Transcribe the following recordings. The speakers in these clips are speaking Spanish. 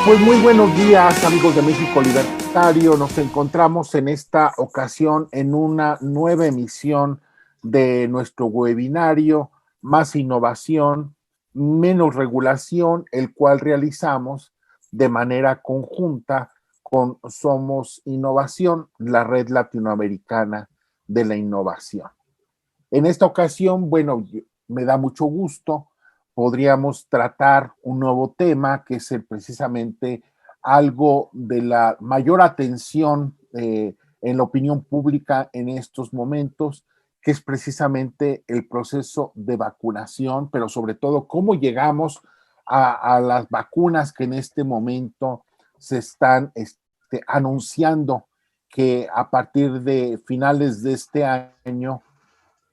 Pues muy buenos días, amigos de México Libertario. Nos encontramos en esta ocasión en una nueva emisión de nuestro webinario Más innovación, menos regulación, el cual realizamos de manera conjunta con Somos Innovación, la red latinoamericana de la innovación. En esta ocasión, bueno, me da mucho gusto, podríamos tratar un nuevo tema que es precisamente algo de la mayor atención en la opinión pública en estos momentos, que es precisamente el proceso de vacunación, pero sobre todo cómo llegamos a las vacunas que en este momento se están anunciando que a partir de finales de este año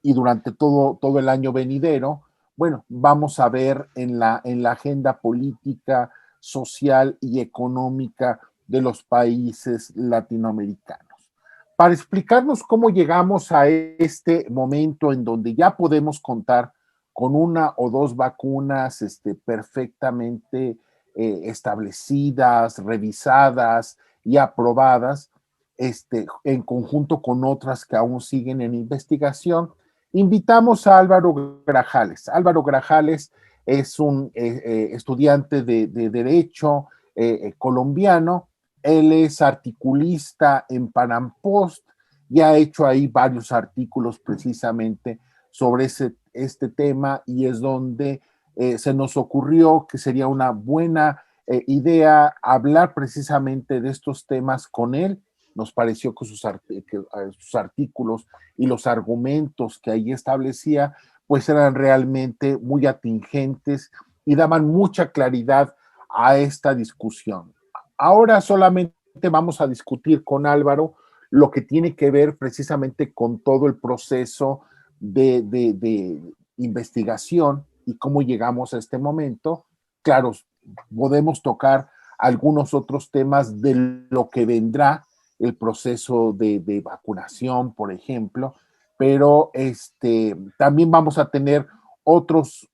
y durante todo el año venidero, bueno, vamos a ver en la agenda política, social y económica de los países latinoamericanos. Para explicarnos cómo llegamos a este momento en donde ya podemos contar con una o dos vacunas perfectamente establecidas, revisadas y aprobadas, en conjunto con otras que aún siguen en investigación, invitamos a Álvaro Grajales. Álvaro Grajales es un estudiante de Derecho colombiano. Él es articulista en Panam Post y ha hecho ahí varios artículos precisamente sobre este tema, y es donde se nos ocurrió que sería una buena idea hablar precisamente de estos temas con él. Nos pareció que sus artículos y los argumentos que ahí establecía, pues eran realmente muy atingentes y daban mucha claridad a esta discusión. Ahora solamente vamos a discutir con Álvaro lo que tiene que ver precisamente con todo el proceso de investigación y cómo llegamos a este momento. Claro, podemos tocar algunos otros temas de lo que vendrá, el proceso de vacunación, por ejemplo, pero también vamos a tener otros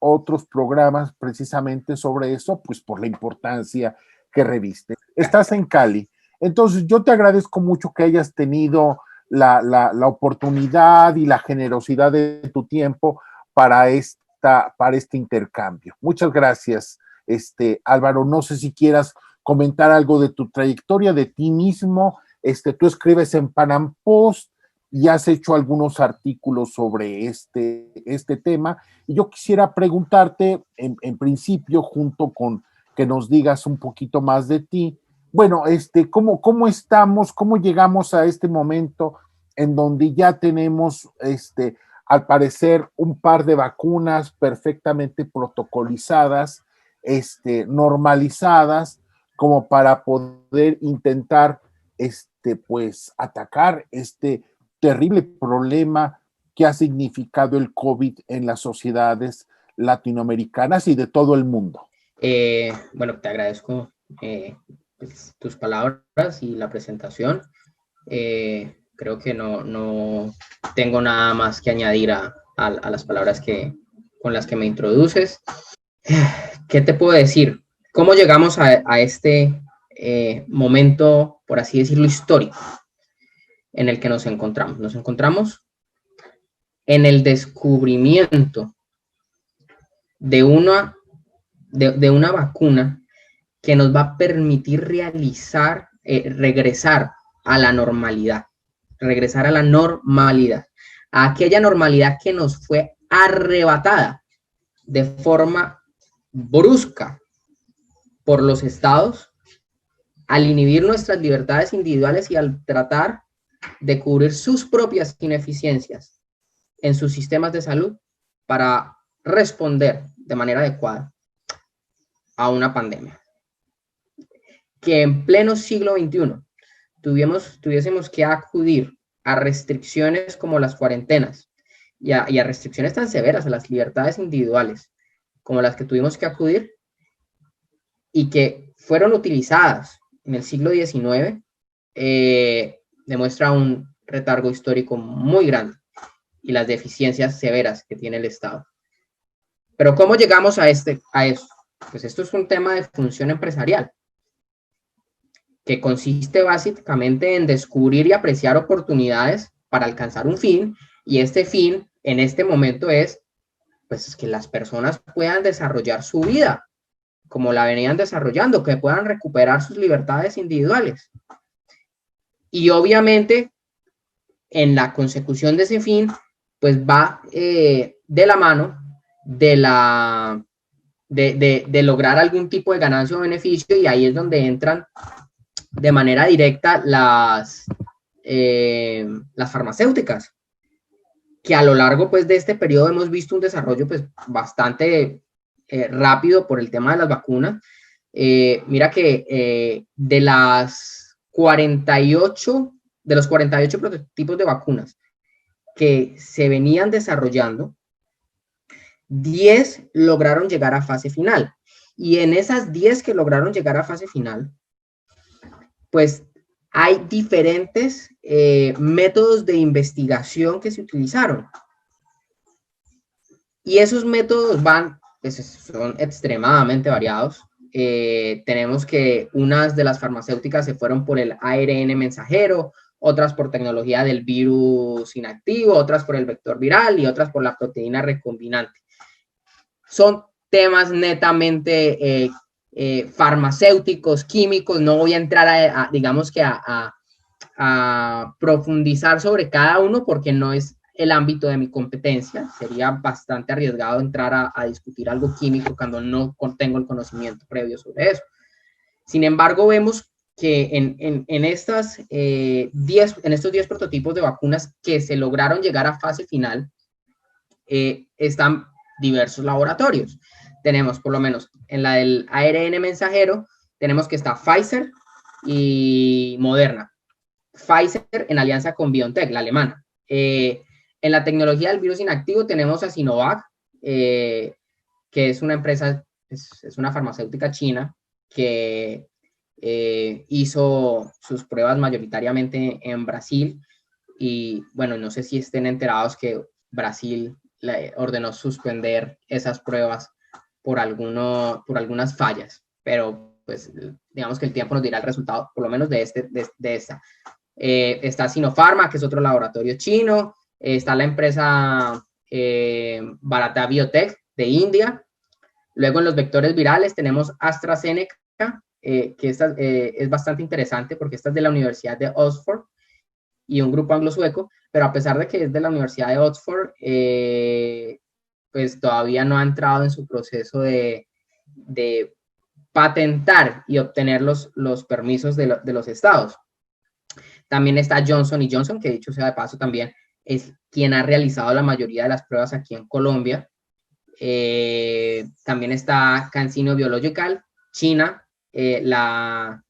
programas precisamente sobre eso, pues por la importancia que reviste. Estás en Cali, entonces yo te agradezco mucho que hayas tenido la oportunidad y la generosidad de tu tiempo para este intercambio. Muchas gracias, Álvaro. No sé si quieras comentar algo de tu trayectoria, de ti mismo. Tú escribes en Panam Post y has hecho algunos artículos sobre este tema. Y yo quisiera preguntarte, en principio, junto con que nos digas un poquito más de ti, bueno, ¿cómo estamos, cómo llegamos a este momento en donde ya tenemos, al parecer, un par de vacunas perfectamente protocolizadas, normalizadas, como para poder intentar pues atacar este terrible problema que ha significado el COVID en las sociedades latinoamericanas y de todo el mundo? Bueno, te agradezco pues, tus palabras y la presentación. Creo que no tengo nada más que añadir a las palabras con las que me introduces. ¿Qué te puedo decir? ¿Cómo llegamos a este momento, por así decirlo, histórico en el que nos encontramos? Nos encontramos en el descubrimiento de una vacuna que nos va a permitir regresar a la normalidad, a aquella normalidad que nos fue arrebatada de forma brusca por los estados al inhibir nuestras libertades individuales y al tratar de cubrir sus propias ineficiencias en sus sistemas de salud para responder de manera adecuada a una pandemia. Que en pleno siglo XXI tuviésemos que acudir a restricciones como las cuarentenas y a restricciones tan severas a las libertades individuales como las que tuvimos que acudir y que fueron utilizadas en el siglo XIX, demuestra un retardo histórico muy grande y las deficiencias severas que tiene el Estado. Pero ¿cómo llegamos a eso? Pues esto es un tema de función empresarial. que consiste básicamente en descubrir y apreciar oportunidades para alcanzar un fin, y este fin en este momento es pues que las personas puedan desarrollar su vida como la venían desarrollando, que puedan recuperar sus libertades individuales. Y obviamente en la consecución de ese fin, pues va de la mano de lograr algún tipo de ganancia o beneficio, y ahí es donde entran de manera directa las farmacéuticas, que a lo largo pues de este periodo hemos visto un desarrollo pues bastante rápido por el tema de las vacunas. Mira que de los 48 prototipos de vacunas que se venían desarrollando, 10 lograron llegar a fase final. Y en esas 10 que lograron llegar a fase final, pues hay diferentes métodos de investigación que se utilizaron. Y esos métodos pues, son extremadamente variados. Tenemos que unas de las farmacéuticas se fueron por el ARN mensajero, otras por tecnología del virus inactivo, otras por el vector viral y otras por la proteína recombinante. Son temas netamente farmacéuticos, químicos. No voy a entrar digamos que a profundizar sobre cada uno porque no es el ámbito de mi competencia. Sería bastante arriesgado entrar a discutir algo químico cuando no tengo el conocimiento previo sobre eso. Sin embargo, vemos que en estos 10 prototipos de vacunas que se lograron llegar a fase final, están diversos laboratorios. Tenemos, por lo menos, en la del ARN mensajero, tenemos que está Pfizer y Moderna. Pfizer en alianza con BioNTech, la alemana. En la tecnología del virus inactivo tenemos a Sinovac, que es una empresa, es una farmacéutica china que hizo sus pruebas mayoritariamente en Brasil. Y bueno, no sé si estén enterados que Brasil ordenó suspender esas pruebas por algunas fallas, pero pues digamos que el tiempo nos dirá el resultado, por lo menos de esta. Está Sinopharma, que es otro laboratorio chino. Está la empresa Bharata Biotech de India. Luego en los vectores virales tenemos AstraZeneca, que esta es bastante interesante porque esta es de la Universidad de Oxford y un grupo anglo-sueco, pero a pesar de que es de la Universidad de Oxford, pues todavía no ha entrado en su proceso de patentar y obtener los permisos de los estados. También está Johnson & Johnson, que dicho sea de paso también es quien ha realizado la mayoría de las pruebas aquí en Colombia. También está CanSino Biological, China, la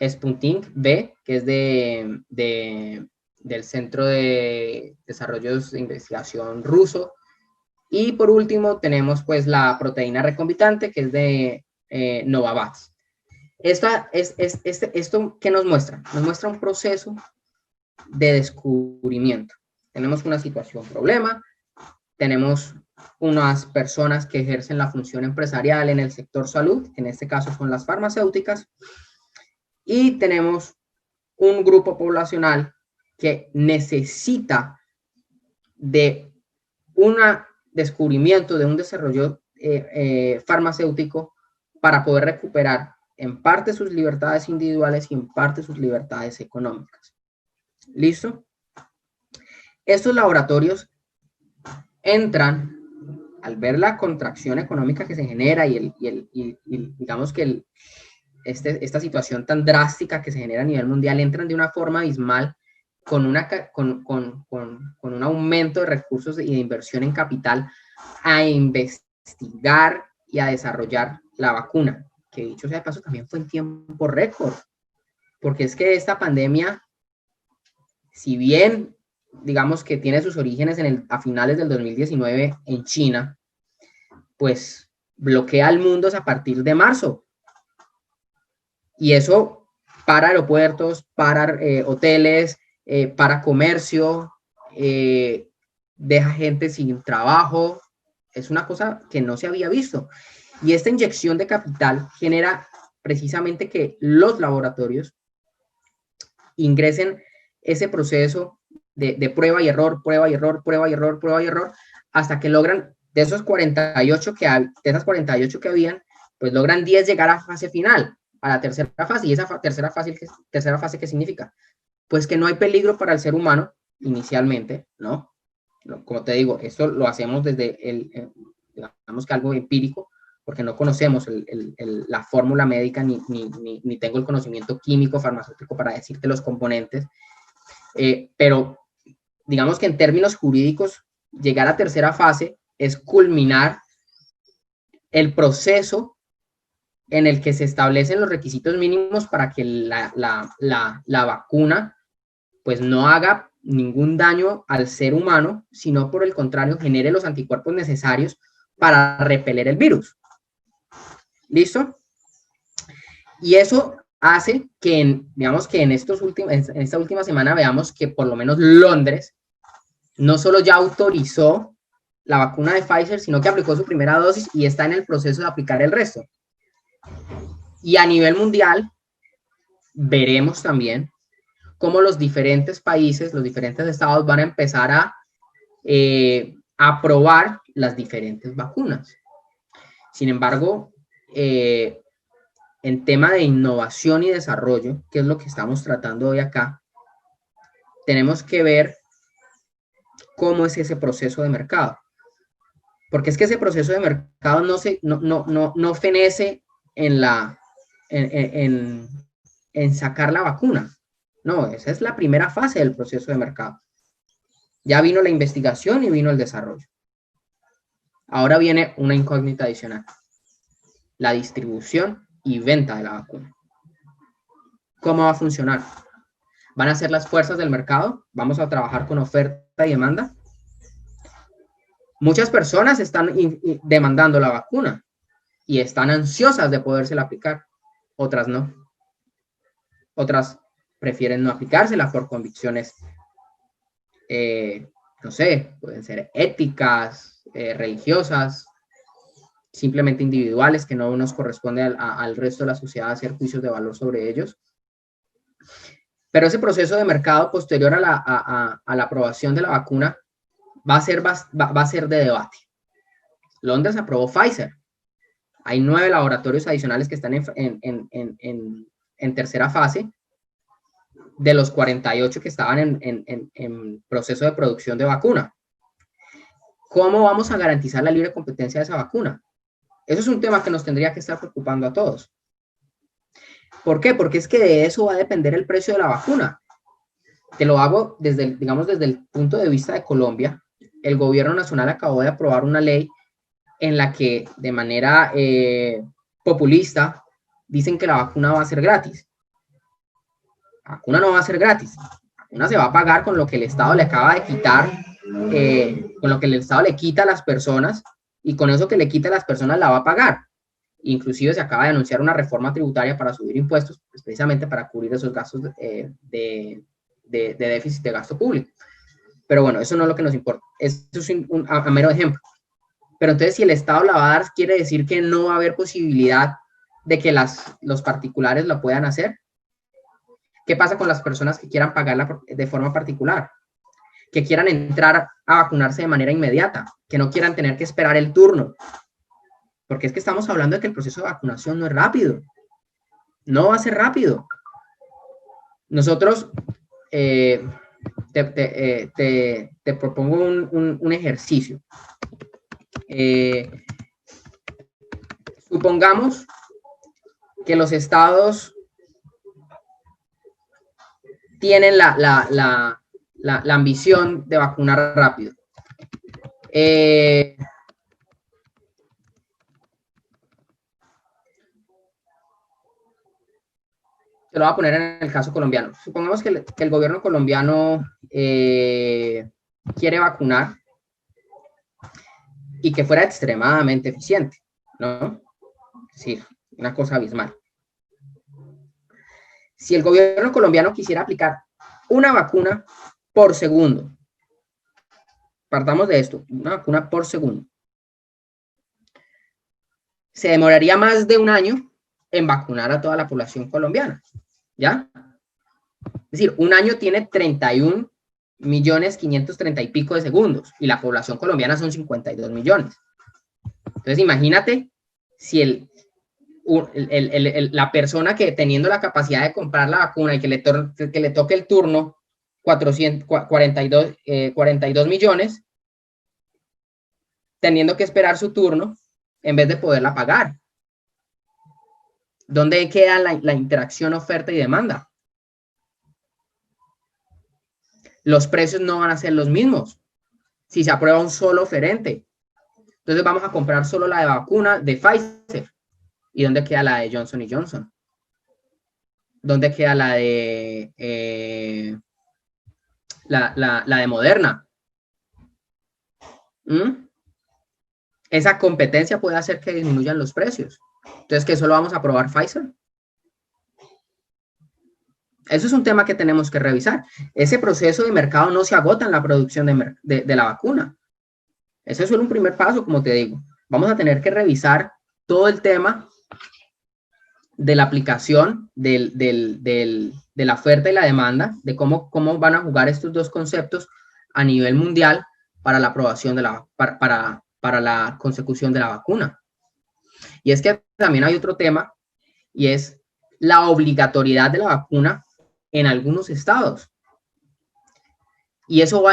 Sputnik V, que es del Centro de Desarrollo de Investigación ruso. Y por último tenemos pues la proteína recombinante, que es de Novavax. Esto ¿qué nos muestra? Nos muestra un proceso de descubrimiento. Tenemos una situación problema, tenemos unas personas que ejercen la función empresarial en el sector salud, en este caso son las farmacéuticas, y tenemos un grupo poblacional que necesita de un descubrimiento, de un desarrollo farmacéutico para poder recuperar en parte sus libertades individuales y en parte sus libertades económicas. ¿Listo? Estos laboratorios entran al ver la contracción económica que se genera y digamos que esta situación tan drástica que se genera a nivel mundial, entran de una forma abismal con un aumento de recursos y de inversión en capital a investigar y a desarrollar la vacuna, que dicho sea de paso también fue en tiempo récord, porque es que esta pandemia, si bien digamos que tiene sus orígenes a finales del 2019 en China, pues bloquea al mundo a partir de marzo. Y eso para aeropuertos, para hoteles, para comercio, deja gente sin trabajo. Es una cosa que no se había visto. Y esta inyección de capital genera precisamente que los laboratorios ingresen ese proceso de prueba y error, prueba y error, prueba y error, prueba y error, hasta que logran, de esas 48 que habían, pues logran 10 llegar a fase final, a la tercera fase. ¿Y esa tercera fase qué significa? Pues que no hay peligro para el ser humano inicialmente, ¿no? Como te digo, esto lo hacemos desde digamos que algo empírico, porque no conocemos la fórmula médica ni tengo el conocimiento químico, farmacéutico para decirte los componentes, pero digamos que en términos jurídicos, llegar a tercera fase es culminar el proceso en el que se establecen los requisitos mínimos para que la vacuna pues no haga ningún daño al ser humano, sino por el contrario genere los anticuerpos necesarios para repeler el virus. ¿Listo? Y eso hace que, digamos que en esta última semana veamos que por lo menos Londres no solo ya autorizó la vacuna de Pfizer, sino que aplicó su primera dosis y está en el proceso de aplicar el resto. Y a nivel mundial, veremos también cómo los diferentes países, los diferentes estados van a empezar a aprobar las diferentes vacunas. Sin embargo, en tema de innovación y desarrollo, que es lo que estamos tratando hoy acá, tenemos que ver cómo es ese proceso de mercado. Porque es que ese proceso de mercado no fenece en sacar la vacuna. No, esa es la primera fase del proceso de mercado. Ya vino la investigación y vino el desarrollo. Ahora viene una incógnita adicional: la distribución y venta de la vacuna. ¿Cómo va a funcionar? ¿Van a ser las fuerzas del mercado? ¿Vamos a trabajar con oferta y demanda? Muchas personas están demandando la vacuna y están ansiosas de podérsela aplicar. Otras no. Otras prefieren no aplicársela por convicciones, no sé, pueden ser éticas, religiosas, simplemente individuales, que no nos corresponde al resto de la sociedad hacer juicios de valor sobre ellos. Pero ese proceso de mercado posterior a la aprobación de la vacuna va a ser de debate. Londres aprobó Pfizer. Hay 9 laboratorios adicionales que están en tercera fase, de los 48 que estaban en proceso de producción de vacuna. ¿Cómo vamos a garantizar la libre competencia de esa vacuna? Eso es un tema que nos tendría que estar preocupando a todos. ¿Por qué? Porque es que de eso va a depender el precio de la vacuna. Te lo hago desde el punto de vista de Colombia. El gobierno nacional acabó de aprobar una ley en la que de manera populista dicen que la vacuna va a ser gratis. La vacuna no va a ser gratis. La vacuna se va a pagar con lo que el Estado le acaba de quitar, con lo que el Estado le quita a las personas, y con eso que le quita a las personas la va a pagar. Inclusive se acaba de anunciar una reforma tributaria para subir impuestos, pues precisamente para cubrir esos gastos de déficit de gasto público. Pero bueno, eso no es lo que nos importa. Eso es a mero ejemplo. Pero entonces, si el Estado la va a dar, quiere decir que no va a haber posibilidad de que los particulares la puedan hacer. ¿Qué pasa con las personas que quieran pagarla de forma particular? Que quieran entrar a vacunarse de manera inmediata, que no quieran tener que esperar el turno. Porque es que estamos hablando de que el proceso de vacunación no es rápido. No va a ser rápido. Nosotros, te propongo un ejercicio. Supongamos que los estados tienen la ambición de vacunar rápido. Se lo voy a poner en el caso colombiano. Supongamos que el gobierno colombiano quiere vacunar y que fuera extremadamente eficiente, ¿no? Es decir, una cosa abismal. Si el gobierno colombiano quisiera aplicar una vacuna por segundo, partamos de esto, una vacuna por segundo, se demoraría más de un año en vacunar a toda la población colombiana, ¿ya? Es decir, un año tiene 31.530.000 y pico de segundos y la población colombiana son 52 millones. Entonces, imagínate si la persona que teniendo la capacidad de comprar la vacuna y que le toque el turno 42 millones, teniendo que esperar su turno en vez de poderla pagar. ¿Dónde queda la interacción oferta y demanda? Los precios no van a ser los mismos si se aprueba un solo oferente. Entonces vamos a comprar solo la de vacuna de Pfizer. ¿Y dónde queda la de Johnson & Johnson? ¿Dónde queda la de la de Moderna? Esa competencia puede hacer que disminuyan los precios. Entonces, ¿qué solo vamos a probar Pfizer? Eso es un tema que tenemos que revisar. Ese proceso de mercado no se agota en la producción de la vacuna. Ese es solo un primer paso, como te digo. Vamos a tener que revisar todo el tema de la aplicación de la oferta y la demanda, de cómo van a jugar estos dos conceptos a nivel mundial para la aprobación para la consecución de la vacuna. Y es que también hay otro tema, y es la obligatoriedad de la vacuna en algunos estados. Y eso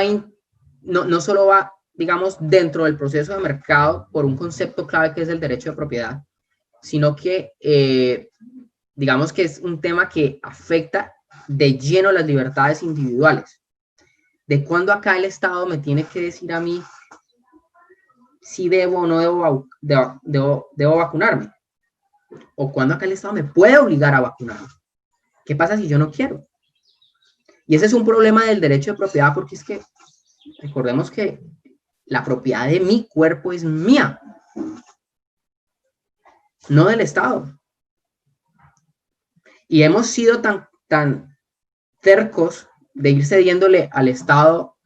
no solo va, digamos, dentro del proceso de mercado por un concepto clave que es el derecho de propiedad, sino que, digamos que es un tema que afecta de lleno las libertades individuales. ¿De cuándo acá el Estado me tiene que decir a mí si debo o no debo vacunarme? ¿O cuándo acá el Estado me puede obligar a vacunarme? ¿Qué pasa si yo no quiero? Y ese es un problema del derecho de propiedad, porque es que recordemos que la propiedad de mi cuerpo es mía, no del Estado. Y hemos sido tan tercos de ir cediéndole al Estado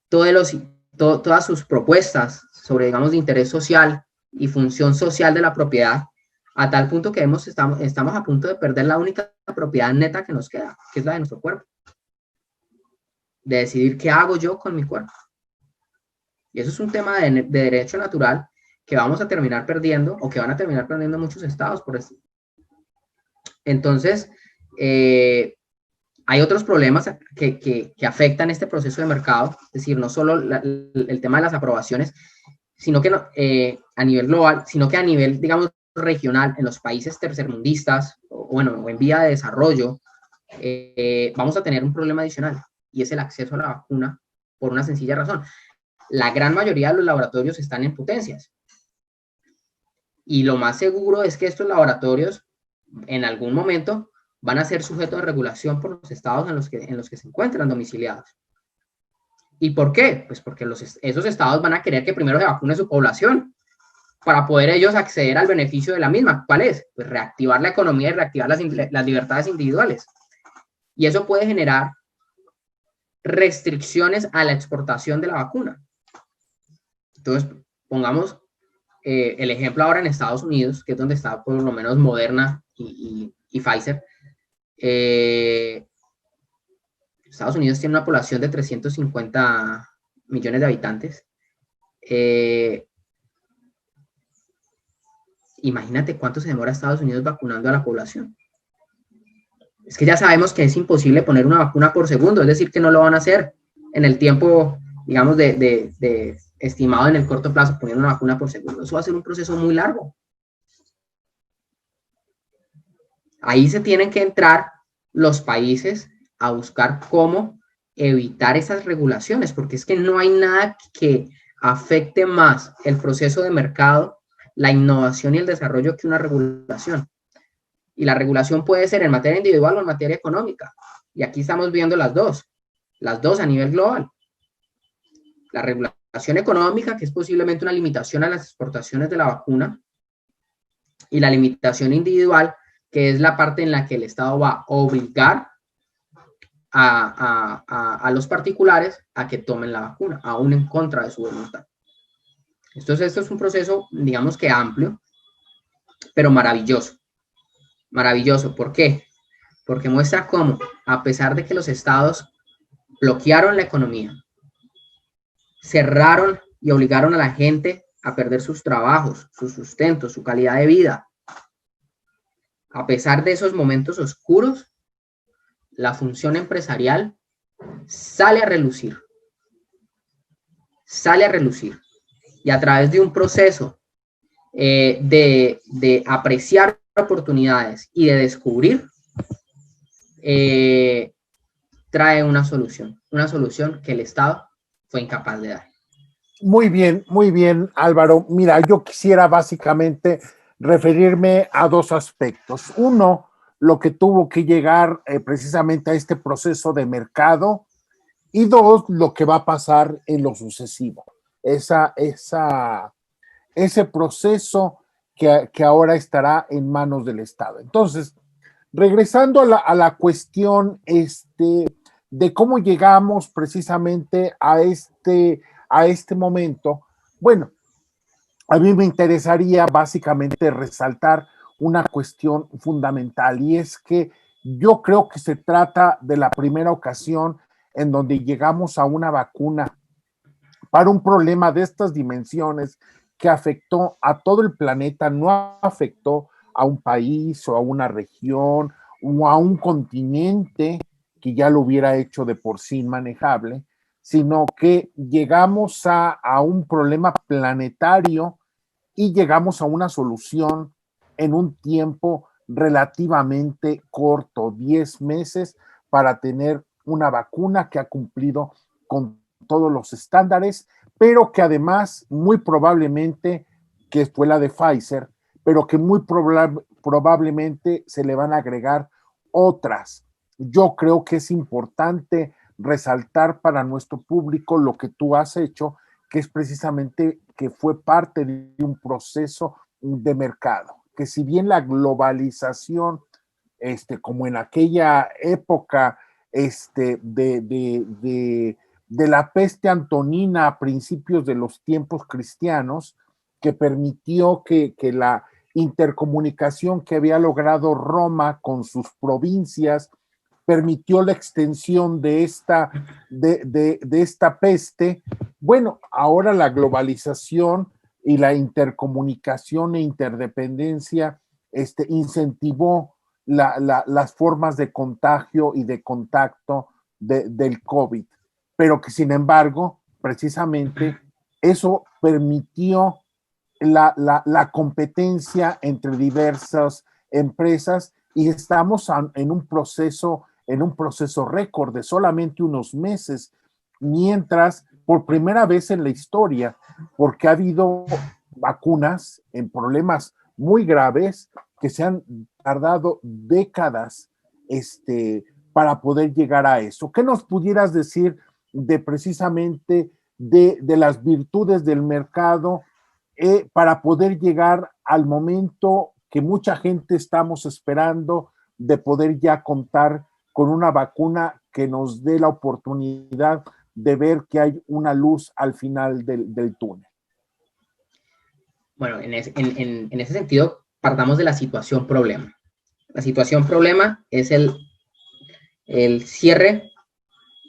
todas sus propuestas sobre, digamos, de interés social y función social de la propiedad, a tal punto que estamos a punto de perder la única propiedad neta que nos queda, que es la de nuestro cuerpo. De decidir qué hago yo con mi cuerpo. Y eso es un tema de derecho natural que vamos a terminar perdiendo, o que van a terminar perdiendo muchos estados por eso. Entonces, hay otros problemas que afectan este proceso de mercado, es decir, no solo el tema de las aprobaciones, sino que a nivel global, sino que a nivel, digamos, regional, en los países tercermundistas, o en vía de desarrollo, vamos a tener un problema adicional, y es el acceso a la vacuna, por una sencilla razón. La gran mayoría de los laboratorios están en potencias. Y lo más seguro es que estos laboratorios, en algún momento, van a ser sujetos de regulación por los estados en los que se encuentran domiciliados. ¿Y por qué? Pues porque esos estados van a querer que primero se vacune su población para poder ellos acceder al beneficio de la misma. ¿Cuál es? Pues reactivar la economía y reactivar las libertades individuales. Y eso puede generar restricciones a la exportación de la vacuna. Entonces, pongamos el ejemplo ahora en Estados Unidos, que es donde está por lo menos Moderna y Pfizer. Estados Unidos tiene una población de 350 millones de habitantes. Imagínate cuánto se demora Estados Unidos vacunando a la población. Es que ya sabemos que es imposible poner una vacuna por segundo, es decir, que no lo van a hacer en el tiempo, digamos, de estimado en el corto plazo, poner una vacuna por segundo. Eso va a ser un proceso muy largo. Ahí se tienen que entrar los países a buscar cómo evitar esas regulaciones, porque es que no hay nada que afecte más el proceso de mercado, la innovación y el desarrollo que una regulación. Y la regulación puede ser en materia individual o en materia económica. Y aquí estamos viendo las dos a nivel global. La regulación económica, que es posiblemente una limitación a las exportaciones de la vacuna, y la limitación individual, que es la parte en la que el Estado va a obligar a los particulares a que tomen la vacuna, aún en contra de su voluntad. Entonces, esto es un proceso, digamos que amplio, pero maravilloso. Maravilloso. ¿Por qué? porque muestra cómo, a pesar de que los estados bloquearon la economía, cerraron y obligaron a la gente a perder sus trabajos, su sustento, su calidad de vida, a pesar de esos momentos oscuros, la función empresarial sale a relucir. Y a través de un proceso de apreciar oportunidades y de descubrir, trae una solución que el Estado fue incapaz de dar. Muy bien, Álvaro. Mira, yo quisiera básicamente referirme a dos aspectos. Uno, lo que tuvo que llegar precisamente a este proceso de mercado, y dos, lo que va a pasar en lo sucesivo. Ese proceso que ahora estará en manos del Estado. Entonces, regresando a la cuestión de cómo llegamos precisamente a este momento, bueno, a mí me interesaría básicamente resaltar una cuestión fundamental, y es que yo creo que se trata de la primera ocasión en donde llegamos a una vacuna para un problema de estas dimensiones que afectó a todo el planeta, no afectó a un país o a una región o a un continente que ya lo hubiera hecho de por sí inmanejable, sino que llegamos a un problema planetario y llegamos a una solución en un tiempo relativamente corto, 10 meses, para tener una vacuna que ha cumplido con todos los estándares, pero que además muy probablemente, que fue la de Pfizer, pero que muy probablemente se le van a agregar otras. Yo creo que es importante resaltar para nuestro público lo que tú has hecho, que es precisamente que fue parte de un proceso de mercado, que si bien la globalización, como en aquella época de la peste antonina a principios de los tiempos cristianos, que permitió que la intercomunicación que había logrado Roma con sus provincias permitió la extensión de esta peste. Bueno, ahora la globalización y la intercomunicación e interdependencia incentivó las formas de contagio y de contacto del COVID, pero que sin embargo, precisamente eso permitió la competencia entre diversas empresas, y estamos en un proceso récord de solamente unos meses, mientras por primera vez en la historia, porque ha habido vacunas en problemas muy graves que se han tardado décadas para poder llegar a eso. ¿Qué nos pudieras decir de precisamente de las virtudes del mercado para poder llegar al momento que mucha gente estamos esperando, de poder ya contar con una vacuna que nos dé la oportunidad de ver que hay una luz al final del túnel? Bueno, en ese sentido, partamos de la situación problema. La situación problema es el cierre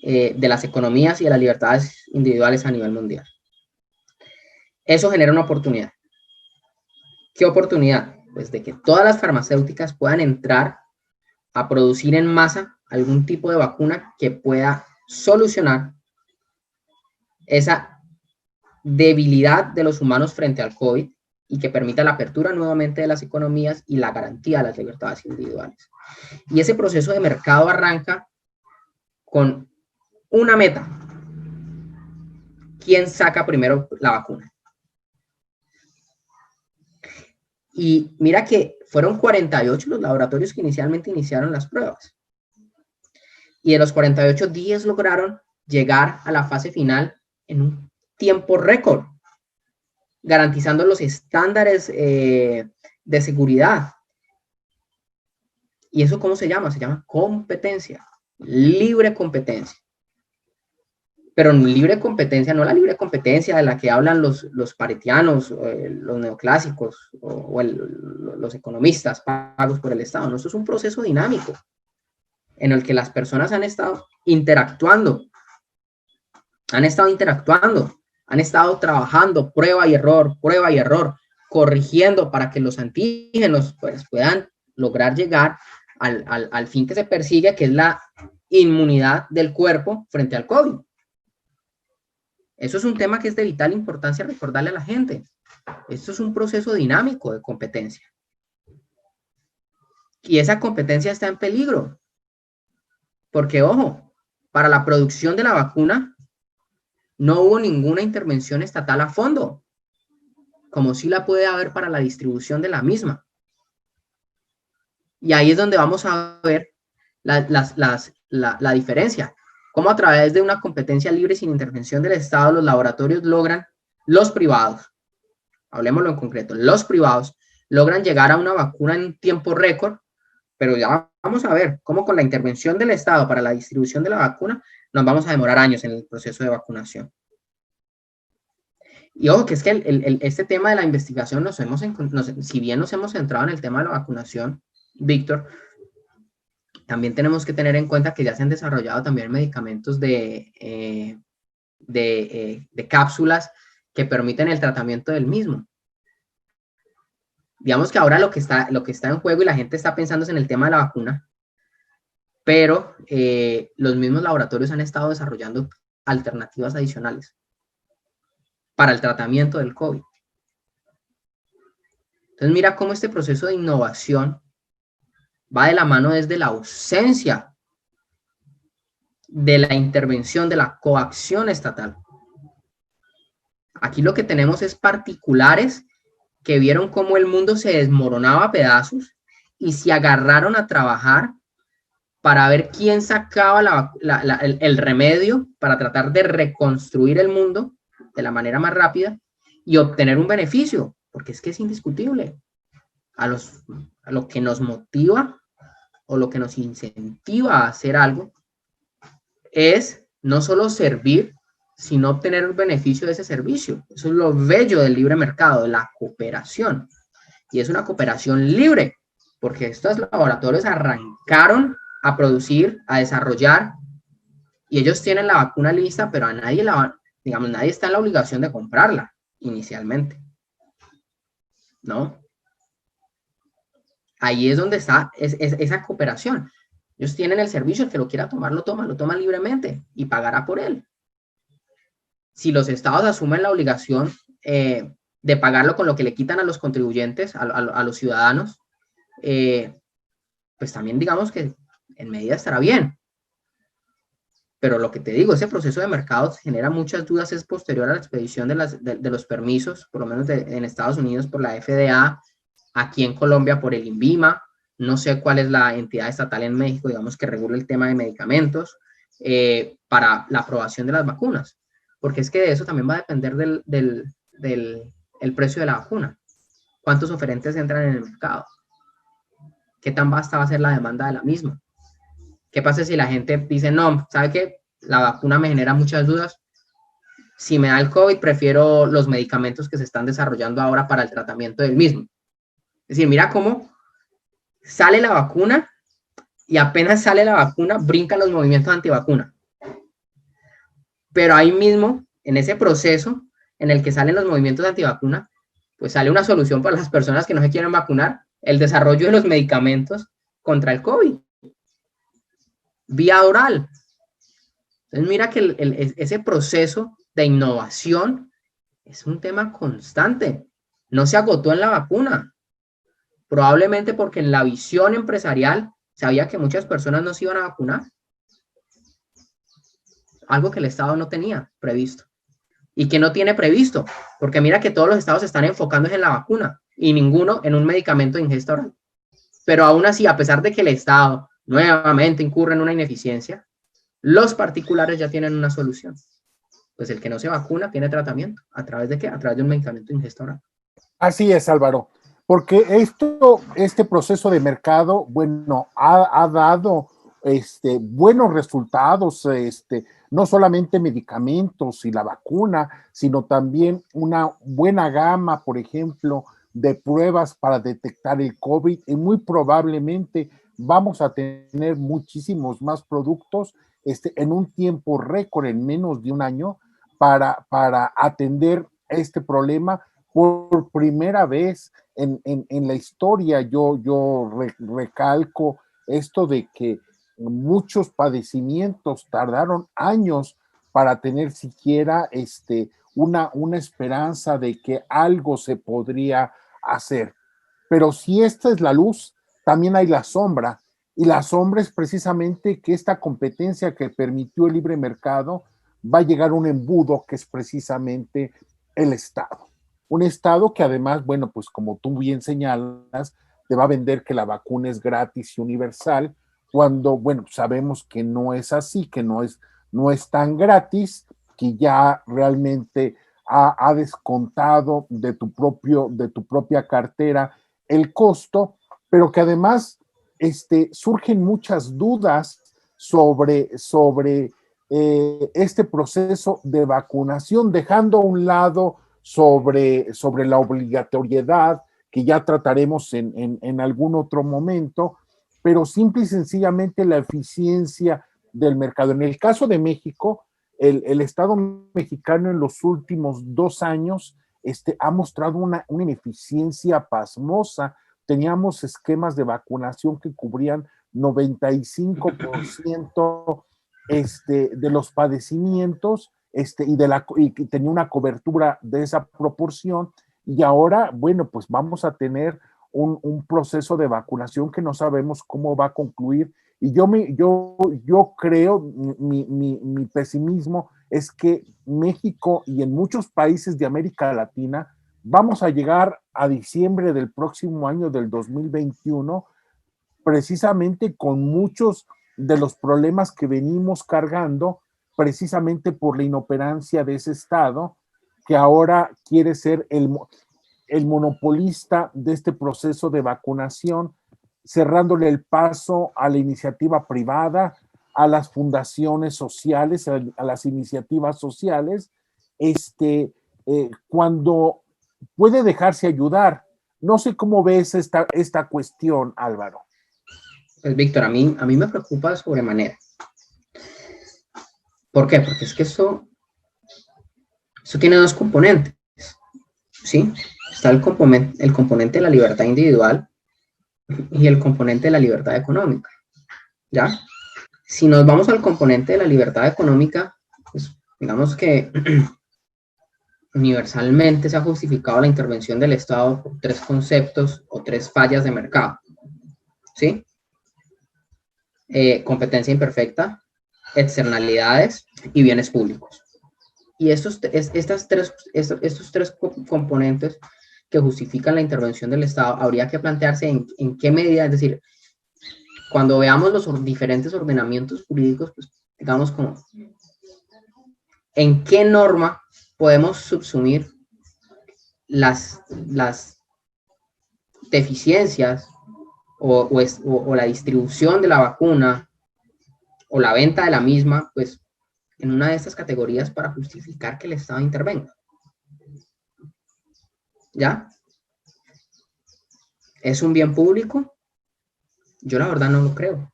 de las economías y de las libertades individuales a nivel mundial. Eso genera una oportunidad. ¿Qué oportunidad? Pues de que todas las farmacéuticas puedan entrar a producir en masa algún tipo de vacuna que pueda solucionar esa debilidad de los humanos frente al COVID y que permita la apertura nuevamente de las economías y la garantía de las libertades individuales. Y ese proceso de mercado arranca con una meta: ¿quién saca primero la vacuna? Y mira que fueron 48 los laboratorios que inicialmente iniciaron las pruebas. Y de los 48, 10 lograron llegar a la fase final en un tiempo récord, garantizando los estándares de seguridad. ¿Y eso cómo se llama? Se llama competencia, libre competencia. Pero libre competencia, no la libre competencia de la que hablan los paretianos, los neoclásicos o los economistas pagos por el Estado. No, esto es un proceso dinámico. en el que las personas han estado interactuando, han estado trabajando prueba y error, corrigiendo para que los antígenos pues, puedan lograr llegar al fin que se persigue, que es la inmunidad del cuerpo frente al COVID. Eso es un tema que es de vital importancia recordarle a la gente. Esto es un proceso dinámico de competencia. Y esa competencia está en peligro. Porque, ojo, para la producción de la vacuna no hubo ninguna intervención estatal a fondo, como sí la puede haber para la distribución de la misma. Y ahí es donde vamos a ver la diferencia. Cómo a través de una competencia libre sin intervención del Estado, los laboratorios logran, los privados, hablemoslo en concreto, los privados logran llegar a una vacuna en tiempo récord, pero ya vamos a ver cómo con la intervención del Estado para la distribución de la vacuna nos vamos a demorar años en el proceso de vacunación. Y ojo, que es que este tema de la investigación, si bien nos hemos centrado en el tema de la vacunación, Víctor, también tenemos que tener en cuenta que ya se han desarrollado también medicamentos de cápsulas que permiten el tratamiento del mismo. Digamos que ahora lo que está en juego y la gente está pensando es en el tema de la vacuna, pero los mismos laboratorios han estado desarrollando alternativas adicionales para el tratamiento del COVID. Entonces mira cómo este proceso de innovación va de la mano desde la ausencia de la intervención, de la coacción estatal. Aquí lo que tenemos es particulares que vieron cómo el mundo se desmoronaba a pedazos y se agarraron a trabajar para ver quién sacaba el remedio para tratar de reconstruir el mundo de la manera más rápida y obtener un beneficio, porque es que es indiscutible. A lo que nos motiva o lo que nos incentiva a hacer algo es no solo servir, sino obtener el beneficio de ese servicio. Eso es lo bello del libre mercado, de la cooperación. Y es una cooperación libre, porque estos laboratorios arrancaron a producir, a desarrollar, y ellos tienen la vacuna lista, pero a nadie nadie está en la obligación de comprarla inicialmente, ¿no? Ahí es donde está esa cooperación. Ellos tienen el servicio, el que lo quiera tomar, lo toma libremente y pagará por él. Si los estados asumen la obligación de pagarlo con lo que le quitan a los contribuyentes, a los ciudadanos, pues también digamos que en medida estará bien. Pero lo que te digo, ese proceso de mercado genera muchas dudas, es posterior a la expedición de los permisos, por lo menos en Estados Unidos por la FDA, aquí en Colombia por el INVIMA, no sé cuál es la entidad estatal en México, digamos, que regula el tema de medicamentos para la aprobación de las vacunas, porque es que de eso también va a depender el precio de la vacuna. ¿Cuántos oferentes entran en el mercado? ¿Qué tan vasta va a ser la demanda de la misma? ¿Qué pasa si la gente dice, no, ¿sabe qué? La vacuna me genera muchas dudas. Si me da el COVID, prefiero los medicamentos que se están desarrollando ahora para el tratamiento del mismo. Es decir, mira cómo sale la vacuna y apenas sale la vacuna, brincan los movimientos antivacuna. Pero ahí mismo, en ese proceso en el que salen los movimientos antivacuna, pues sale una solución para las personas que no se quieren vacunar, el desarrollo de los medicamentos contra el COVID. Vía oral. Entonces mira que ese proceso de innovación es un tema constante. No se agotó en la vacuna. Probablemente porque en la visión empresarial sabía que muchas personas no se iban a vacunar. Algo que el Estado no tenía previsto. Y que no tiene previsto. Porque mira que todos los estados se están enfocando en la vacuna y ninguno en un medicamento de ingesta oral. Pero aún así, a pesar de que el Estado nuevamente incurre en una ineficiencia, los particulares ya tienen una solución. Pues el que no se vacuna tiene tratamiento. ¿A través de qué? A través de un medicamento de ingesta oral. Así es, Álvaro. Porque este proceso de mercado, bueno, ha dado buenos resultados, no solamente medicamentos y la vacuna, sino también una buena gama, por ejemplo, de pruebas para detectar el COVID y muy probablemente vamos a tener muchísimos más productos en un tiempo récord, en menos de un año, para atender este problema por primera vez en la historia. Yo recalco esto de que muchos padecimientos tardaron años para tener siquiera una esperanza de que algo se podría hacer. Pero si esta es la luz, también hay la sombra, y la sombra es precisamente que esta competencia que permitió el libre mercado va a llegar a un embudo que es precisamente el Estado. Un Estado que además, bueno, pues como tú bien señalas, te va a vender que la vacuna es gratis y universal, cuando, bueno, sabemos que no es así, que no es tan gratis, que ya realmente ha descontado de tu propia cartera el costo, pero que además surgen muchas dudas sobre este proceso de vacunación, dejando a un lado sobre la obligatoriedad, que ya trataremos en algún otro momento, pero simple y sencillamente la eficiencia del mercado. En el caso de México, el Estado mexicano en los últimos 2 años ha mostrado una ineficiencia pasmosa. Teníamos esquemas de vacunación que cubrían 95% de los padecimientos y tenía una cobertura de esa proporción, y ahora, bueno, pues vamos a tener un proceso de vacunación que no sabemos cómo va a concluir, y yo creo, mi pesimismo es que México y en muchos países de América Latina vamos a llegar a diciembre del próximo año, del 2021, precisamente con muchos de los problemas que venimos cargando, precisamente por la inoperancia de ese Estado, que ahora quiere ser el monopolista de este proceso de vacunación, cerrándole el paso a la iniciativa privada, a las fundaciones sociales, a las iniciativas sociales, cuando puede dejarse ayudar. No sé cómo ves esta cuestión, Álvaro. Pues Víctor, a mí me preocupa de sobremanera. ¿Por qué? Porque es que esto tiene dos componentes, ¿sí? Está el componente de la libertad individual y el componente de la libertad económica, ¿ya? Si nos vamos al componente de la libertad económica, pues digamos que universalmente se ha justificado la intervención del Estado por 3 conceptos o 3 fallas de mercado, ¿sí? Competencia imperfecta, externalidades y bienes públicos. Y estos tres componentes que justifican la intervención del Estado, habría que plantearse en qué medida, es decir, cuando veamos los diferentes ordenamientos jurídicos, pues digamos como, ¿en qué norma podemos subsumir las deficiencias o la distribución de la vacuna o la venta de la misma, pues en una de estas categorías para justificar que el Estado intervenga? ¿Ya? ¿Es un bien público? Yo la verdad no lo creo,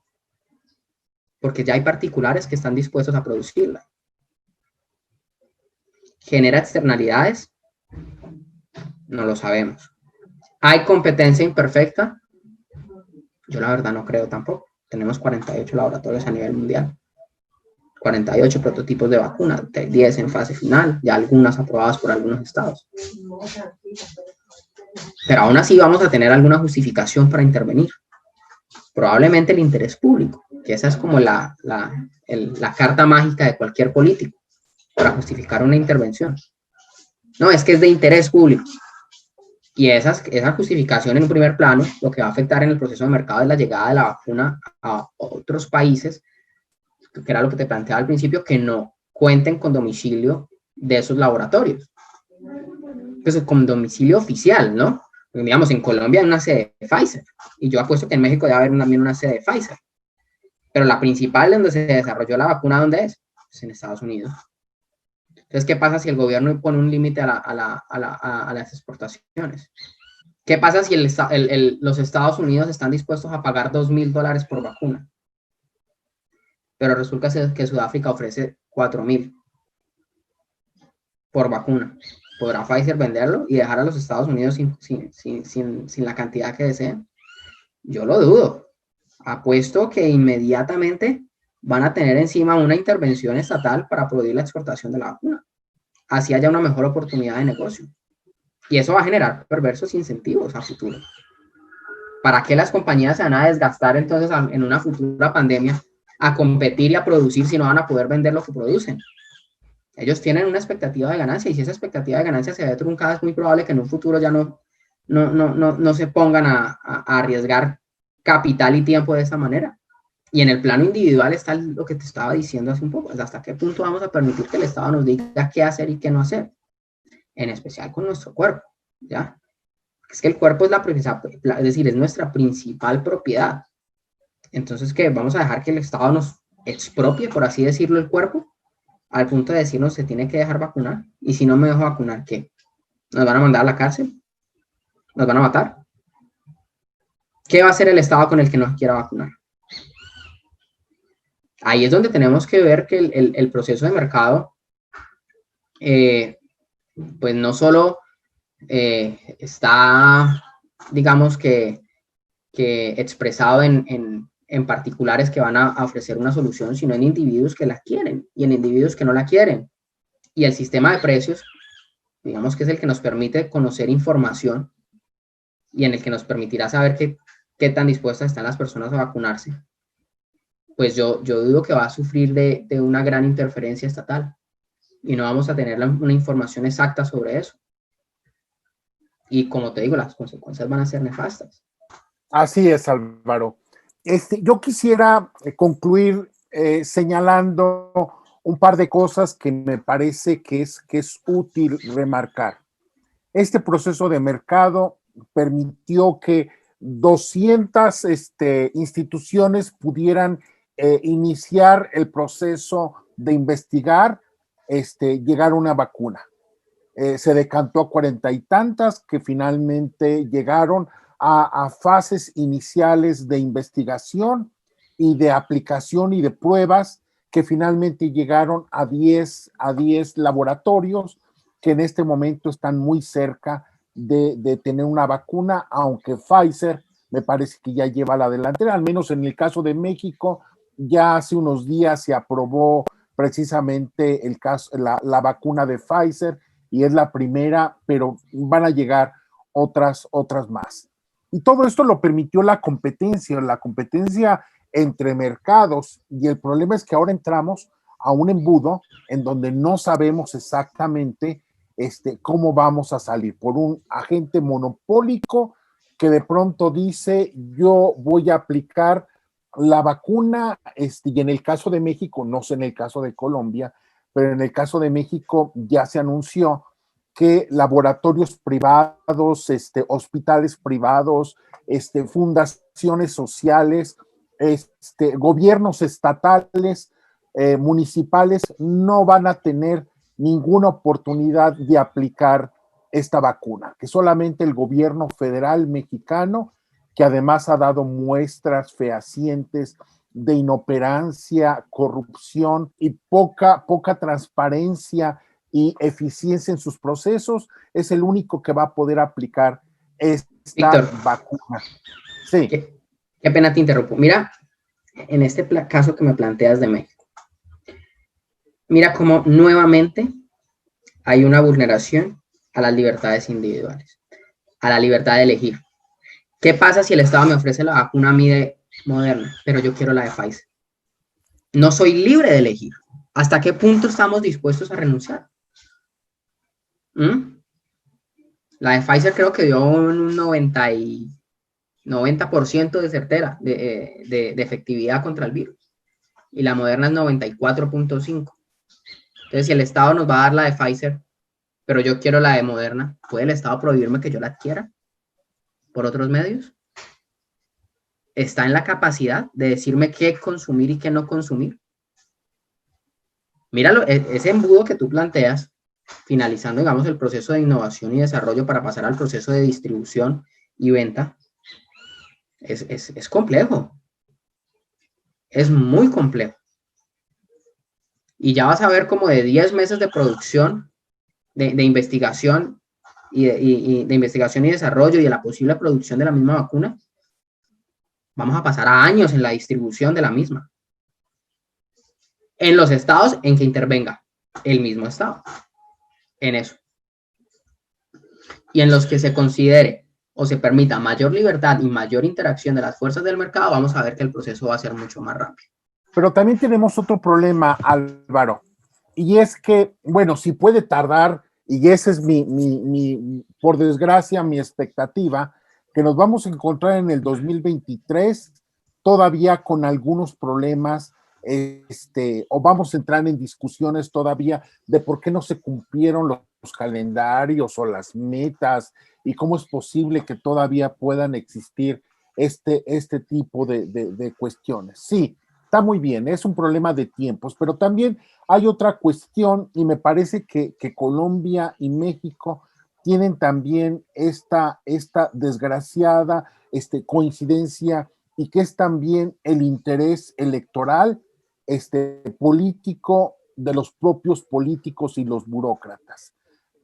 porque ya hay particulares que están dispuestos a producirla. ¿Genera externalidades? No lo sabemos. ¿Hay competencia imperfecta? Yo la verdad no creo tampoco. Tenemos 48 laboratorios a nivel mundial, 48 prototipos de vacunas, 10 en fase final, ya algunas aprobadas por algunos estados. Pero aún así vamos a tener alguna justificación para intervenir. Probablemente el interés público, que esa es como la carta mágica de cualquier político para justificar una intervención. No, es que es de interés público. Y esa justificación en un primer plano, lo que va a afectar en el proceso de mercado es la llegada de la vacuna a otros países, que era lo que te planteaba al principio, que no cuenten con domicilio de esos laboratorios. Pues con domicilio oficial, ¿no? Porque, digamos, en Colombia hay una sede de Pfizer, y yo apuesto que en México debe haber también una sede de Pfizer. Pero la principal donde se desarrolló la vacuna, ¿dónde es? Pues en Estados Unidos. Entonces, ¿qué pasa si el gobierno pone un límite a las exportaciones? ¿Qué pasa si los Estados Unidos están dispuestos a pagar $2.000 por vacuna? Pero resulta que Sudáfrica ofrece 4.000 por vacuna. ¿Podrá Pfizer venderlo y dejar a los Estados Unidos sin la cantidad que deseen? Yo lo dudo. Apuesto que inmediatamente van a tener encima una intervención estatal para prohibir la exportación de la vacuna. Así haya una mejor oportunidad de negocio. Y eso va a generar perversos incentivos a futuro. ¿Para qué las compañías se van a desgastar entonces en una futura pandemia a competir y a producir si no van a poder vender lo que producen? Ellos tienen una expectativa de ganancia y si esa expectativa de ganancia se ve truncada, es muy probable que en un futuro ya no se pongan a arriesgar capital y tiempo de esa manera. Y en el plano individual está lo que te estaba diciendo hace un poco, hasta qué punto vamos a permitir que el Estado nos diga qué hacer y qué no hacer, en especial con nuestro cuerpo, ¿ya? Es que el cuerpo es es nuestra principal propiedad. Entonces, ¿qué? ¿Vamos a dejar que el Estado nos expropie, por así decirlo, el cuerpo? Al punto de decirnos se tiene que dejar vacunar. Y si no me dejo vacunar, ¿qué? ¿Nos van a mandar a la cárcel? ¿Nos van a matar? ¿Qué va a hacer el Estado con el que nos quiera vacunar? Ahí es donde tenemos que ver que el proceso de mercado, pues no solo está, digamos que expresado en particulares que van a ofrecer una solución, sino en individuos que la quieren y en individuos que no la quieren. Y el sistema de precios, digamos que es el que nos permite conocer información y en el que nos permitirá saber qué tan dispuestas están las personas a vacunarse. Pues yo dudo que va a sufrir de una gran interferencia estatal y no vamos a tener una información exacta sobre eso. Y como te digo, las consecuencias van a ser nefastas. Así es, Álvaro. Yo quisiera concluir señalando un par de cosas que me parece que es útil remarcar. Este proceso de mercado permitió que 200 instituciones pudieran iniciar el proceso de investigar, llegar a una vacuna. Se decantó a 40 y tantas que finalmente llegaron a fases iniciales de investigación y de aplicación y de pruebas que finalmente llegaron a 10 laboratorios que en este momento están muy cerca de tener una vacuna, aunque Pfizer me parece que ya lleva la delantera, al menos en el caso de México, ya hace unos días se aprobó precisamente la vacuna de Pfizer y es la primera, pero van a llegar otras más. Y todo esto lo permitió la competencia entre mercados, y el problema es que ahora entramos a un embudo en donde no sabemos exactamente cómo vamos a salir, por un agente monopólico que de pronto dice, yo voy a aplicar la vacuna, y en el caso de México, no sé en el caso de Colombia, pero en el caso de México ya se anunció que laboratorios privados, hospitales privados, fundaciones sociales, gobiernos estatales, municipales, no van a tener ninguna oportunidad de aplicar esta vacuna, que solamente el gobierno federal mexicano, que además ha dado muestras fehacientes de inoperancia, corrupción y poca transparencia y eficiencia en sus procesos, es el único que va a poder aplicar esta Víctor, vacuna. Sí. Qué pena te interrumpo. Mira, en este caso que me planteas de México, mira cómo nuevamente hay una vulneración a las libertades individuales, a la libertad de elegir. ¿Qué pasa si el Estado me ofrece la vacuna a mí de Moderna, pero yo quiero la de Pfizer? No soy libre de elegir. ¿Hasta qué punto estamos dispuestos a renunciar? La de Pfizer creo que dio un 90% de certera, de efectividad contra el virus. Y la Moderna es 94.5%. Entonces, si el Estado nos va a dar la de Pfizer, pero yo quiero la de Moderna, ¿puede el Estado prohibirme que yo la adquiera por otros medios? ¿Está en la capacidad de decirme qué consumir y qué no consumir? Míralo, ese embudo que tú planteas, finalizando, digamos, el proceso de innovación y desarrollo para pasar al proceso de distribución y venta es complejo, es muy complejo. Y ya vas a ver como de 10 meses de producción, de investigación y de investigación y desarrollo y de la posible producción de la misma vacuna, vamos a pasar a años en la distribución de la misma. En los estados en que intervenga el mismo estado, en eso. Y en los que se considere o se permita mayor libertad y mayor interacción de las fuerzas del mercado, vamos a ver que el proceso va a ser mucho más rápido. Pero también tenemos otro problema, Álvaro, y es que, bueno, si puede tardar, y esa es por desgracia, mi expectativa, que nos vamos a encontrar en el 2023 todavía con algunos problemas, o vamos a entrar en discusiones todavía de por qué no se cumplieron los calendarios o las metas y cómo es posible que todavía puedan existir este tipo de cuestiones. Sí, está muy bien, es un problema de tiempos, pero también hay otra cuestión y me parece que Colombia y México tienen también esta desgraciada coincidencia y que es también el interés electoral político de los propios políticos y los burócratas.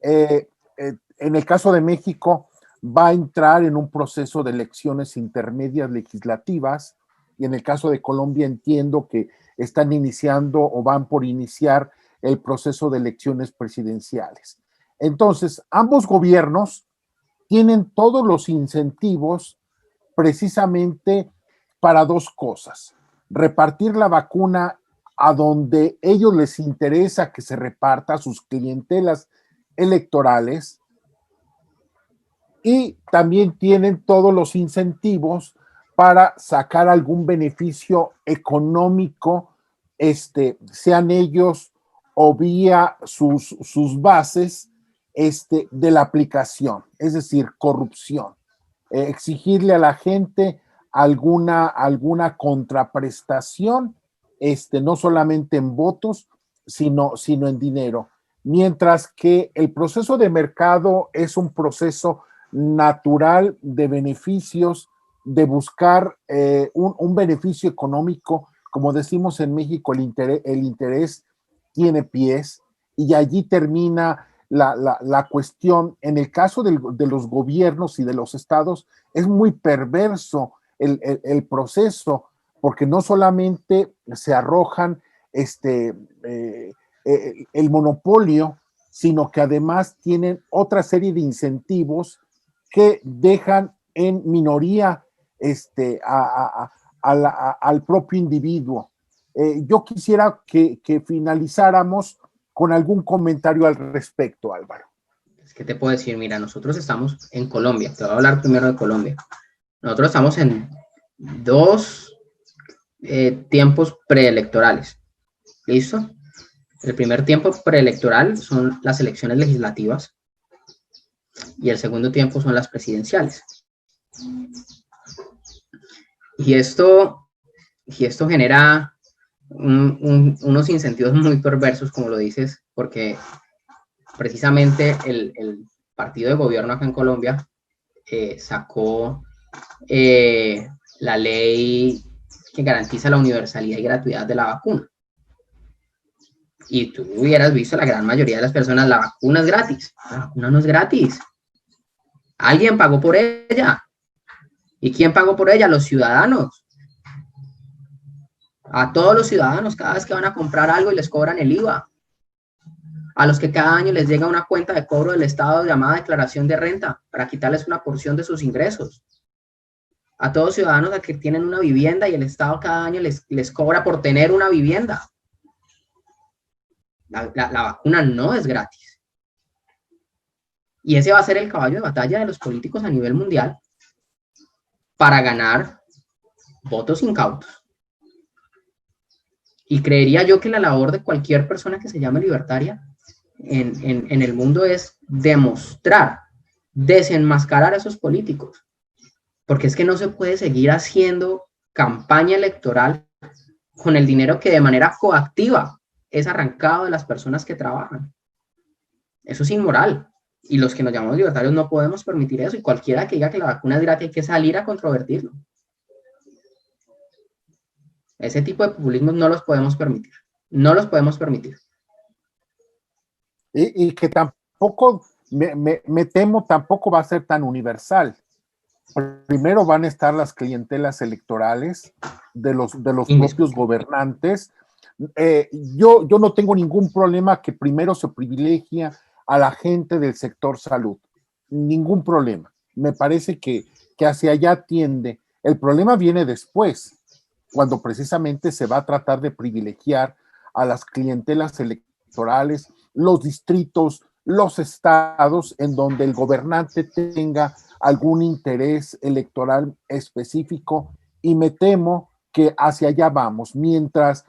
En el caso de México, va a entrar en un proceso de elecciones intermedias legislativas, y en el caso de Colombia entiendo que están iniciando o van por iniciar el proceso de elecciones presidenciales. Entonces, ambos gobiernos tienen todos los incentivos precisamente para dos cosas: repartir la vacuna a donde ellos les interesa que se reparta, a sus clientelas electorales, y también tienen todos los incentivos para sacar algún beneficio económico, sean ellos o vía sus bases, de la aplicación, es decir, corrupción. Exigirle a la gente alguna contraprestación, no solamente en votos, sino en dinero. Mientras que el proceso de mercado es un proceso natural de beneficios, de buscar un beneficio económico. Como decimos en México, el interés tiene pies, y allí termina la cuestión. En el caso de los gobiernos y de los estados, es muy perverso el proceso, porque no solamente se arrojan el monopolio, sino que además tienen otra serie de incentivos que dejan en minoría al propio individuo. Yo quisiera que finalizáramos con algún comentario al respecto, Álvaro. ¿Qué te puedo decir? Mira, nosotros estamos en Colombia. Te voy a hablar primero de Colombia. Nosotros estamos en dos tiempos preelectorales. ¿Listo? El primer tiempo preelectoral son las elecciones legislativas y el segundo tiempo son las presidenciales. Y esto genera unos incentivos muy perversos, como lo dices, porque precisamente el partido de gobierno acá en Colombia sacó la ley que garantiza la universalidad y gratuidad de la vacuna. Y tú hubieras visto, la gran mayoría de las personas, la vacuna es gratis. La vacuna no es gratis. Alguien pagó por ella. ¿Y quién pagó por ella? Los ciudadanos. A todos los ciudadanos, cada vez que van a comprar algo y les cobran el IVA. A los que cada año les llega una cuenta de cobro del Estado llamada declaración de renta para quitarles una porción de sus ingresos. A todos los ciudadanos a que tienen una vivienda y el Estado cada año les cobra por tener una vivienda. La vacuna no es gratis. Y ese va a ser el caballo de batalla de los políticos a nivel mundial para ganar votos incautos. Y creería yo que la labor de cualquier persona que se llame libertaria en el mundo es demostrar, desenmascarar a esos políticos. Porque es que no se puede seguir haciendo campaña electoral con el dinero que de manera coactiva es arrancado de las personas que trabajan. Eso es inmoral. Y los que nos llamamos libertarios no podemos permitir eso. Y cualquiera que diga que la vacuna es gratis hay que salir a controvertirlo. Ese tipo de populismos no los podemos permitir. No los podemos permitir. Y que tampoco, me temo, tampoco va a ser tan universal. Primero van a estar las clientelas electorales de los propios gobernantes. Yo no tengo ningún problema que primero se privilegie a la gente del sector salud. Ningún problema. Me parece que hacia allá tiende. El problema viene después, cuando precisamente se va a tratar de privilegiar a las clientelas electorales, los distritos, los estados en donde el gobernante tenga algún interés electoral específico, y me temo que hacia allá vamos. Mientras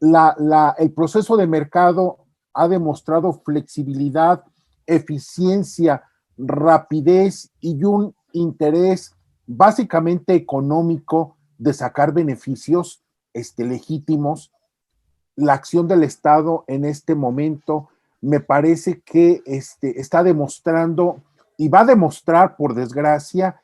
el proceso de mercado ha demostrado flexibilidad, eficiencia, rapidez y un interés básicamente económico de sacar beneficios legítimos, la acción del Estado en este momento me parece que está demostrando y va a demostrar, por desgracia,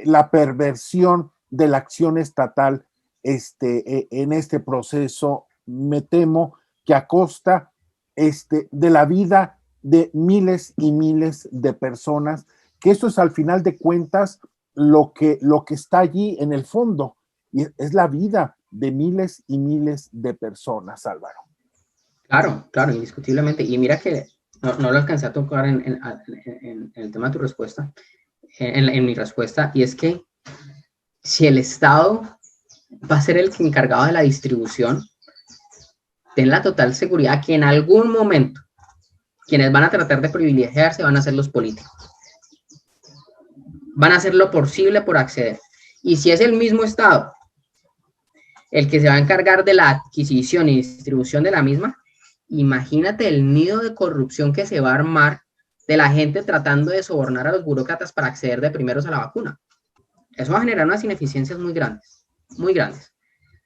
la perversión de la acción estatal en este proceso. Me temo que a costa de la vida de miles y miles de personas, que eso es al final de cuentas lo que está allí en el fondo, y es la vida de miles y miles de personas, Álvaro. Claro, claro, indiscutiblemente. Y mira que no lo alcancé a tocar en el tema de tu respuesta, en mi respuesta, y es que si el Estado va a ser el encargado de la distribución, ten la total seguridad que en algún momento quienes van a tratar de privilegiarse van a ser los políticos. Van a hacer lo posible por acceder. Y si es el mismo Estado el que se va a encargar de la adquisición y distribución de la misma, imagínate el nido de corrupción que se va a armar de la gente tratando de sobornar a los burócratas para acceder de primeros a la vacuna. Eso va a generar unas ineficiencias muy grandes, muy grandes,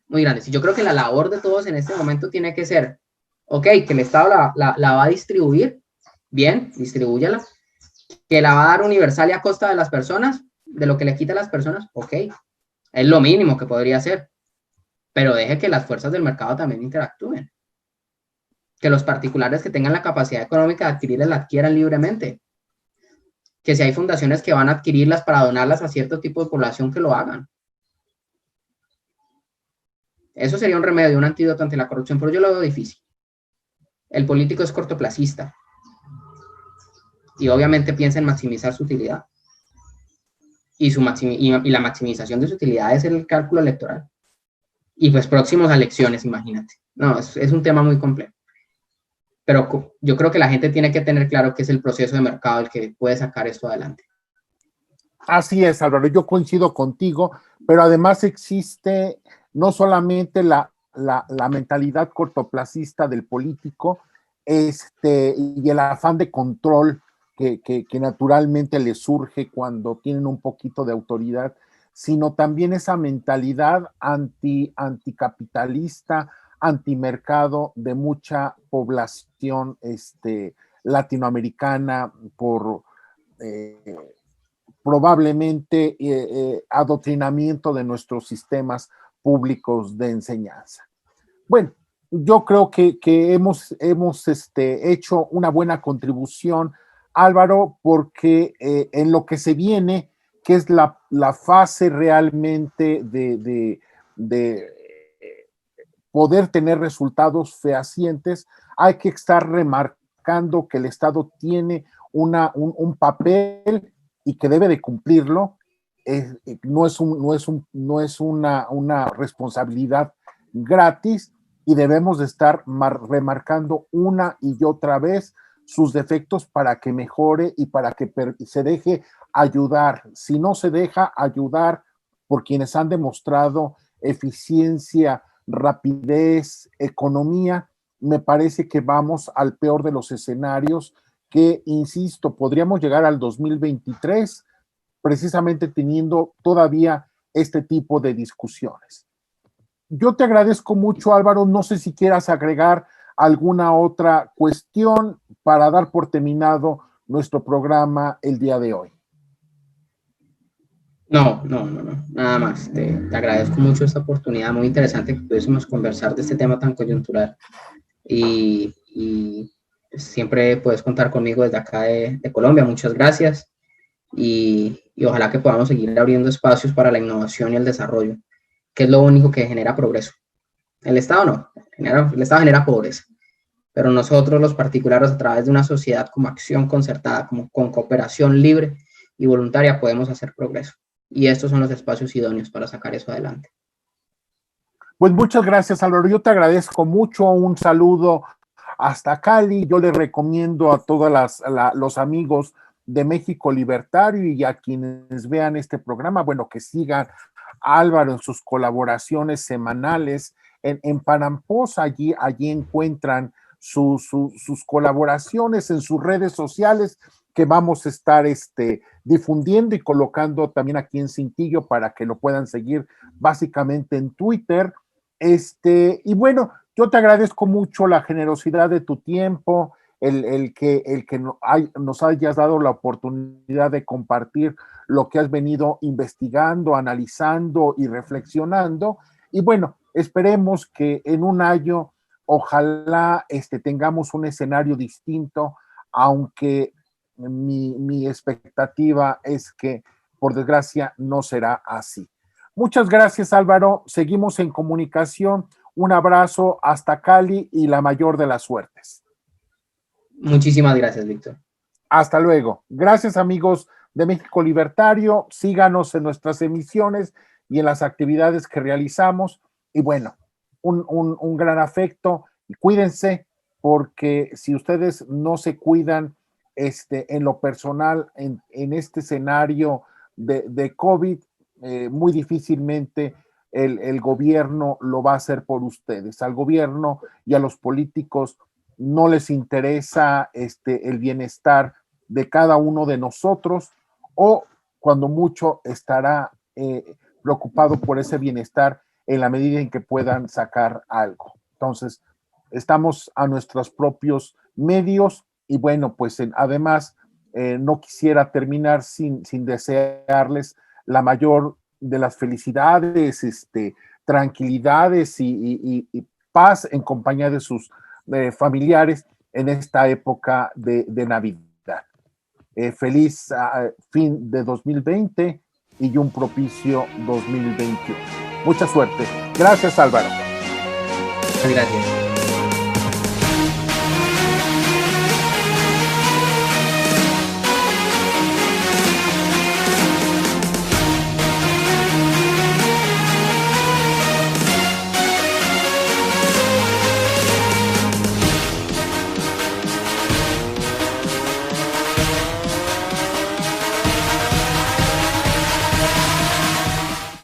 muy grandes. Y yo creo que la labor de todos en este momento tiene que ser, ok, que el Estado la va a distribuir, bien, distribúyala, que la va a dar universal y a costa de las personas, de lo que le quita a las personas, ok, es lo mínimo que podría hacer, pero deje que las fuerzas del mercado también interactúen. Que los particulares que tengan la capacidad económica de adquirirlas la adquieran libremente. Que si hay fundaciones que van a adquirirlas para donarlas a cierto tipo de población, que lo hagan. Eso sería un remedio, un antídoto ante la corrupción, pero yo lo veo difícil. El político es cortoplacista y obviamente piensa en maximizar su utilidad. Y la maximización de su utilidad es el cálculo electoral. Y pues próximos a elecciones, imagínate. No, es un tema muy complejo. Pero yo creo que la gente tiene que tener claro que es el proceso de mercado el que puede sacar esto adelante. Así es, Álvaro, yo coincido contigo, pero además existe no solamente la mentalidad cortoplacista del político, y el afán de control que naturalmente le surge cuando tienen un poquito de autoridad, sino también esa mentalidad anticapitalista, antimercado de mucha población latinoamericana por probablemente adoctrinamiento de nuestros sistemas públicos de enseñanza. Bueno, yo creo que hemos hecho una buena contribución, Álvaro, porque en lo que se viene, que es la fase realmente de poder tener resultados fehacientes, hay que estar remarcando que el Estado tiene un papel y que debe de cumplirlo. No es una responsabilidad gratis, y debemos de estar remarcando una y otra vez sus defectos para que mejore y para que se deje ayudar. Si no se deja ayudar por quienes han demostrado eficiencia, rapidez, economía, me parece que vamos al peor de los escenarios, que, insisto, podríamos llegar al 2023 precisamente teniendo todavía este tipo de discusiones. Yo te agradezco mucho, Álvaro. No sé si quieras agregar alguna otra cuestión para dar por terminado nuestro programa el día de hoy. No, nada más. Te agradezco mucho esta oportunidad, muy interesante que pudiésemos conversar de este tema tan coyuntural. Y siempre puedes contar conmigo desde acá de Colombia. Muchas gracias. Y ojalá que podamos seguir abriendo espacios para la innovación y el desarrollo, que es lo único que genera progreso. El Estado no, el Estado genera pobreza, pero nosotros los particulares, a través de una sociedad como acción concertada, como con cooperación libre y voluntaria, podemos hacer progreso. Y estos son los espacios idóneos para sacar eso adelante. Pues muchas gracias, Álvaro. Yo te agradezco mucho. Un saludo hasta Cali. Yo le recomiendo a todos los amigos de México Libertario y a quienes vean este programa, bueno, que sigan a Álvaro en sus colaboraciones semanales en Panampos. Allí encuentran sus colaboraciones en sus redes sociales, que vamos a estar difundiendo y colocando también aquí en Cintillo para que lo puedan seguir básicamente en Twitter. Y bueno, yo te agradezco mucho la generosidad de tu tiempo, el que nos hayas dado la oportunidad de compartir lo que has venido investigando, analizando y reflexionando. Y bueno, esperemos que en un año, ojalá tengamos un escenario distinto, aunque mi expectativa es que, por desgracia, no será así. Muchas gracias, Álvaro. Seguimos en comunicación. Un abrazo hasta Cali y la mayor de las suertes. Muchísimas gracias, Víctor. Hasta luego. Gracias, amigos de México Libertario. Síganos en nuestras emisiones y en las actividades que realizamos. Y bueno, un gran afecto. Y cuídense, porque si ustedes no se cuidan en lo personal, en este escenario de COVID, muy difícilmente el gobierno lo va a hacer por ustedes. Al gobierno y a los políticos no les interesa el bienestar de cada uno de nosotros, o cuando mucho estará preocupado por ese bienestar en la medida en que puedan sacar algo. Entonces, estamos a nuestros propios medios y bueno, pues además no quisiera terminar sin desearles la mayor de las felicidades, tranquilidades y paz en compañía de sus familiares en esta época de Navidad. Feliz fin de 2020 y un propicio 2021. Mucha suerte. Gracias, Álvaro. Gracias.